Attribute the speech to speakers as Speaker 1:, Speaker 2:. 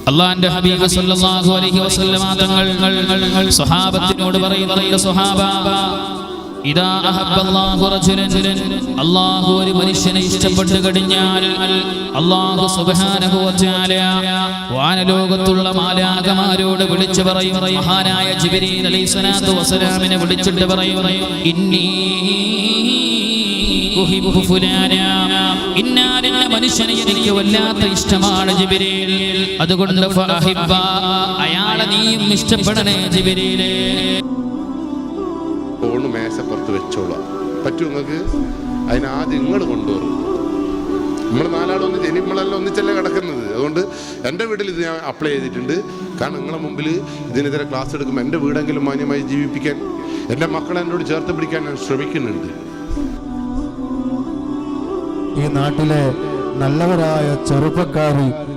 Speaker 1: അല്ലാഹുവിന്റെ ഹബീബ് സല്ലല്ലാഹു അലൈഹി വസല്ലമ തങ്ങൾ സ്വഹാബത്തിനോട് പറയുന്നു, സ്വഹാബ, ഇദാ അഹബ്ബല്ലാഹു റജുലൻ, അല്ലാഹു ഒരു മനുഷ്യനെ ഇഷ്ടപ്പെട്ടു കഴിഞ്ഞാൽ അല്ലാഹു സുബ്ഹാനഹു വ തആല വാനലോകത്തുള്ള മാലാഖമാരോട് വിളിച്ചു പറയും, മഹാനായ ജിബ്രീൽ അലൈഹിസ്സലാത്തു വസ്സലാമിനെ വിളിച്ചിട്ട് പറയും, ഇന്നി ഉഹിബ്ബു ഫുലാന, ഇന്നാലിന്ന മനുഷ്യനെ എനിക്ക് വല്ലാത്ത ഇഷ്ടമാണ് ജിബ്രീൽ, അതുകൊണ്ട് ഫഅഹിബ്ബ, അയാളെ നീയും ഇഷ്ടപ്പെടണേ ജിബ്രീലേ.
Speaker 2: ഫോണ് മേശപ്പുറത്ത് വെച്ചോളാം, പറ്റും നിങ്ങൾക്ക്? അതിനാദ്യം നിങ്ങൾ കൊണ്ടുവരും. നമ്മൾ നാലാളൊന്നിച്ച്, ഇനി നമ്മളെല്ലാം ഒന്നിച്ചല്ലേ കിടക്കുന്നത്. അതുകൊണ്ട് എൻ്റെ വീട്ടിൽ ഇത് ഞാൻ അപ്ലൈ ചെയ്തിട്ടുണ്ട്. കാരണം നിങ്ങളെ മുമ്പിൽ ഇതിനെതിരെ ക്ലാസ് എടുക്കുമ്പോൾ എൻ്റെ വീടെങ്കിലും മാന്യമായി ജീവിപ്പിക്കാൻ, എൻ്റെ മക്കളെ എന്നോട് ചേർത്ത് പിടിക്കാൻ ഞാൻ ശ്രമിക്കുന്നുണ്ട്.
Speaker 3: ഈ നാട്ടിലെ നല്ലവരായ ചെറുപ്പക്കാർ